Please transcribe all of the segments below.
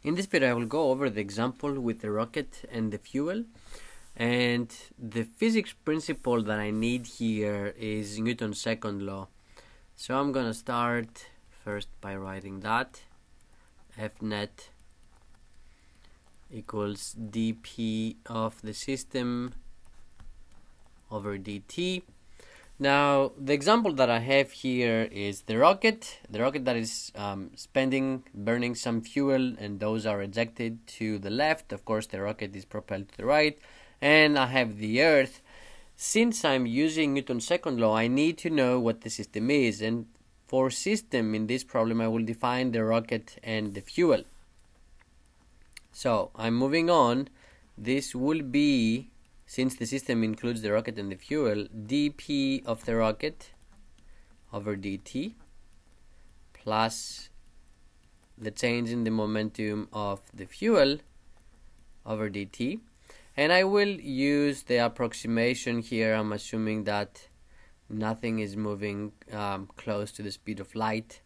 In this video I will go over the example with the rocket and the fuel, and the physics principle that I need here is Newton's second law. So I'm gonna start first by writing that F net equals dp of the system over dt. Now, the example that I have here is the rocket that is burning some fuel, and those are ejected to the left. Of course, the rocket is propelled to the right. And I have the Earth. Since I'm using Newton's second law, I need to know what the system is. And for system in this problem, I will define the rocket and the fuel. So, I'm moving on. This will be, since the system includes the rocket and the fuel, dp of the rocket over dt plus the change in the momentum of the fuel over dt. And I will use the approximation here. I'm assuming that nothing is moving close to the speed of light,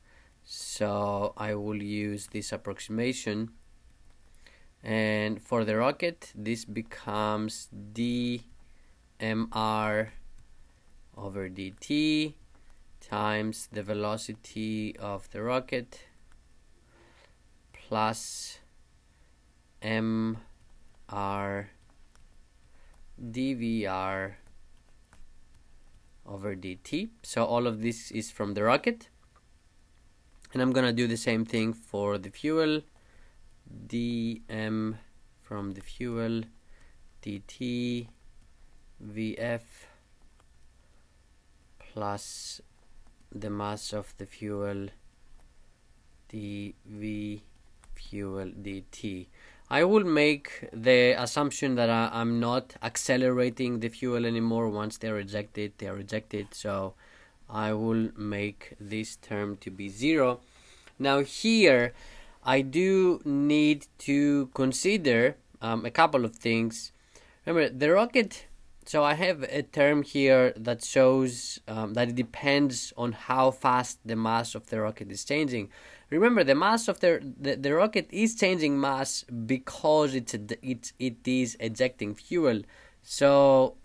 so I will use this approximation. And for the rocket, this becomes dmr over dt times the velocity of the rocket plus mr dvr over dt. So all of this is from the rocket. And I'm gonna do the same thing for the fuel. dm from the fuel dt vf plus the mass of the fuel dv fuel dt. I will make the assumption that I'm not accelerating the fuel anymore. Once they're ejected, so I will make this term to be 0. Now here I do need to consider a couple of things. Remember, the rocket, so I have a term here that shows that it depends on how fast the mass of the rocket is changing. Remember, the mass of the rocket is changing mass because it is ejecting fuel. So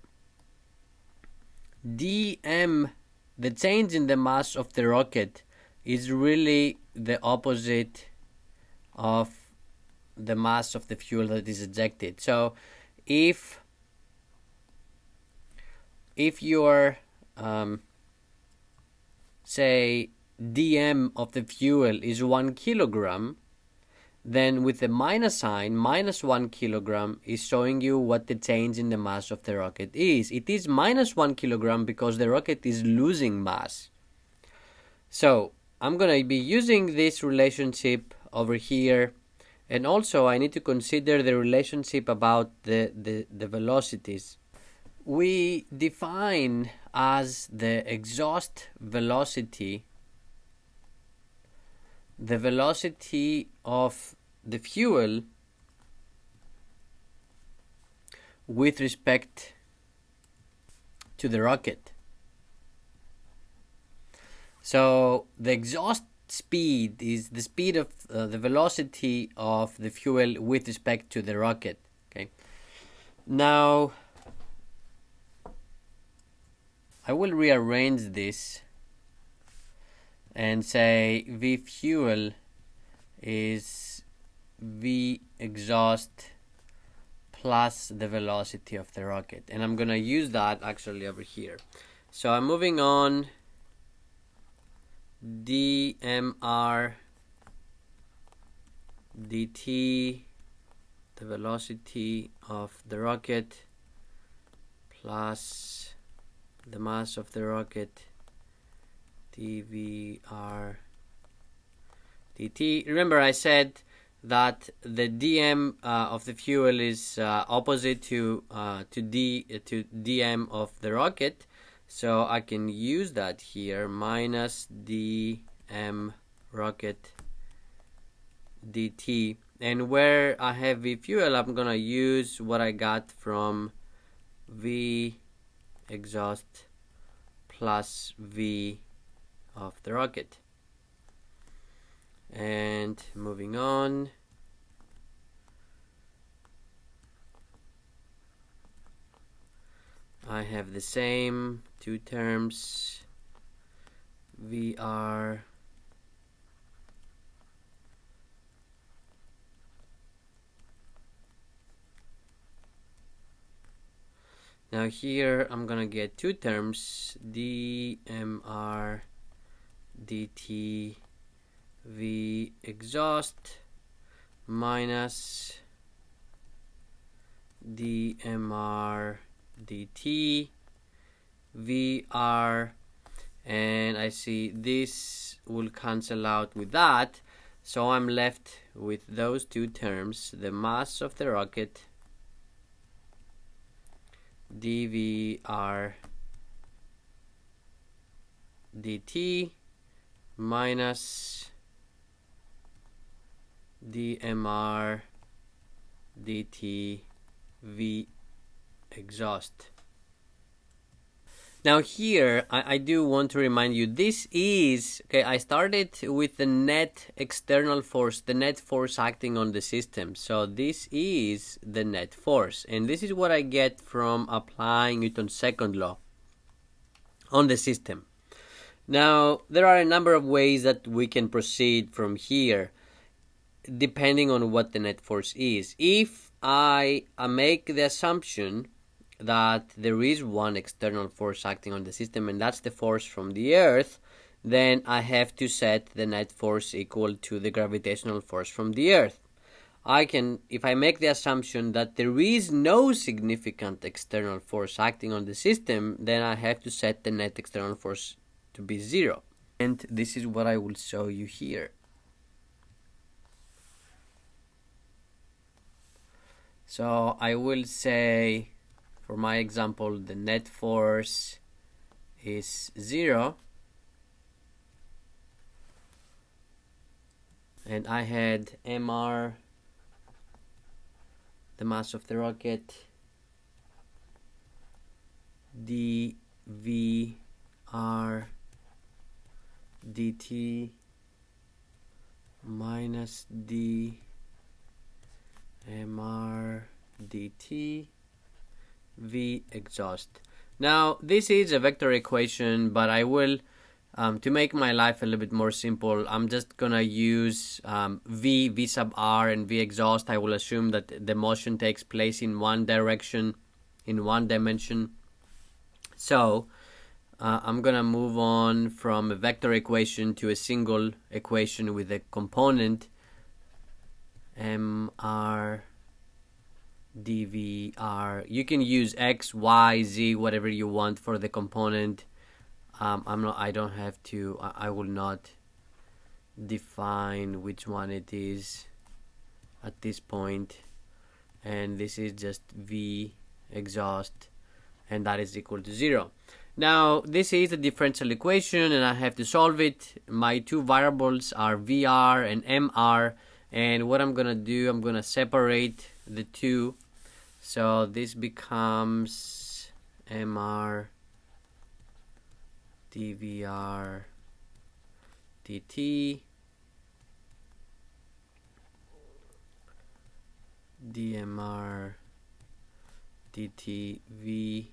dm, the change in the mass of the rocket, is really the opposite of the mass of the fuel that is ejected. So if your say dm of the fuel is 1 kilogram, then with the minus sign, minus 1 kilogram is showing you what the change in the mass of the rocket is. It is minus 1 kilogram because the rocket is losing mass. So I'm going to be using this relationship over here, and also I need to consider the relationship about the velocities. We define as the exhaust velocity the velocity of the fuel with respect to the rocket. So the exhaust speed is the speed of the velocity of the fuel with respect to the rocket. Okay. Now I will rearrange this and say V fuel is V exhaust plus the velocity of the rocket, and I'm gonna use that actually over here. So I'm moving on. dmr dt, the velocity of the rocket plus the mass of the rocket dvr dt. Remember, I said that the dm of the fuel is opposite to dm of the rocket, so I can use that here, minus dm rocket dt. And where I have v fuel, I'm gonna use what I got from v exhaust plus v of the rocket. And moving on, I have the same two terms, VR now here I'm gonna get two terms, dmr dt v exhaust minus dmr dt vr, and I see this will cancel out with that, so I'm left with those two terms, the mass of the rocket dvr dt minus dmr dt v exhaust. Now here I do want to remind you, this is okay, I started with the net external force, the net force acting on the system. So this is the net force, and this is what I get from applying Newton's second law on the system. Now there are a number of ways that we can proceed from here depending on what the net force is. If I make the assumption that there is one external force acting on the system, and that's the force from the Earth, then I have to set the net force equal to the gravitational force from the Earth. If I make the assumption that there is no significant external force acting on the system, then I have to set the net external force to be 0. And this is what I will show you here. So I will say, for my example, the net force is 0, and I had mr, the mass of the rocket, dvr dt minus dmr dt v exhaust. Now this is a vector equation, but I will, to make my life a little bit more simple, I'm just gonna use v sub r and v exhaust. I will assume that the motion takes place in one direction, in one dimension. So I'm gonna move on from a vector equation to a single equation with a component mr dvr. You can use x, y, z, whatever you want for the component. I don't have to, I will not define which one it is at this point. And this is just v exhaust, and that is equal to 0. Now this is a differential equation and I have to solve it. My two variables are VR and MR, and what I'm gonna do, I'm gonna separate the two. So this becomes MR dVR dt dMR dt v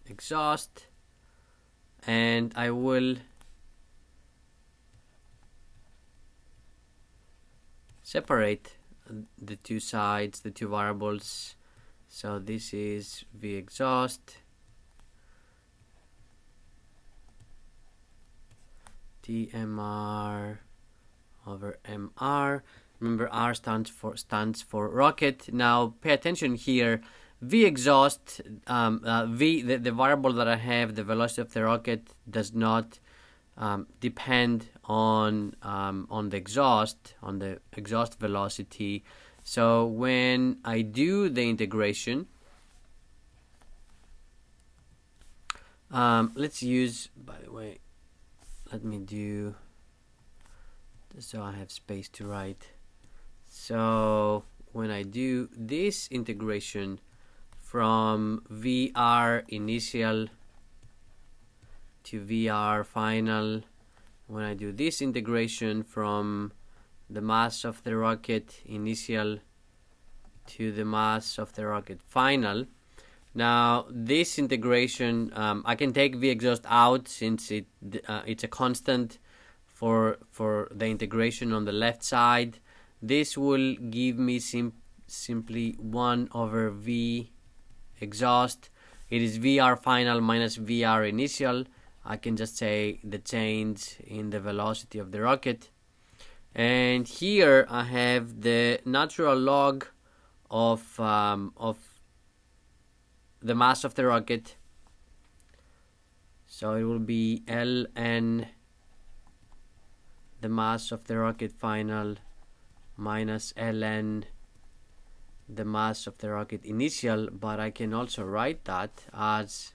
exhaust, and I will separate the two sides, the two variables. So this is v exhaust dmr over mr. Remember, R stands for rocket. Now pay attention here. V exhaust, the variable that I have, the velocity of the rocket, does not depend on the exhaust velocity. So when I do the integration, let's use, by the way, let me do, so I have space to write. So when I do this integration from VR initial to VR final, when I do this integration from the mass of the rocket initial to the mass of the rocket final, Now this integration, I can take v exhaust out since it's a constant for the integration on the left side. This will give me simply 1 over v exhaust. It is VR final minus VR initial. I can just say the change in the velocity of the rocket. And here I have the natural log of the mass of the rocket. So it will be ln the mass of the rocket final minus ln the mass of the rocket initial, but I can also write that as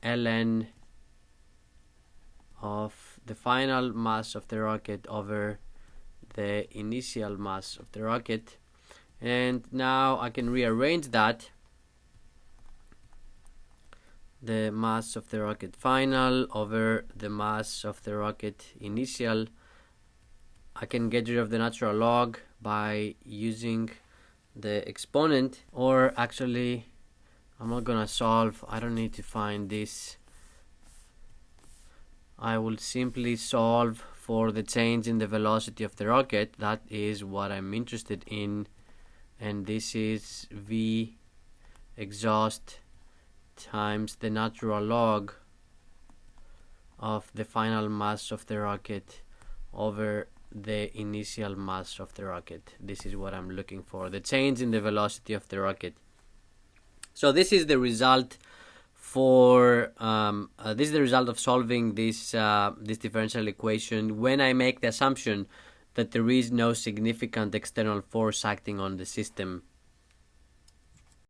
ln of the final mass of the rocket over the initial mass of the rocket. And now I can rearrange that. The mass of the rocket final over the mass of the rocket initial. I can get rid of the natural log by using the exponent, or actually I'm not gonna solve, I don't need to find this. I will simply solve for the change in the velocity of the rocket. That is what I'm interested in, and this is v exhaust times the natural log of the final mass of the rocket over the initial mass of the rocket. This is what I'm looking for, the change in the velocity of the rocket. So this is the result for this is the result of solving this differential equation when I make the assumption that there is no significant external force acting on the system.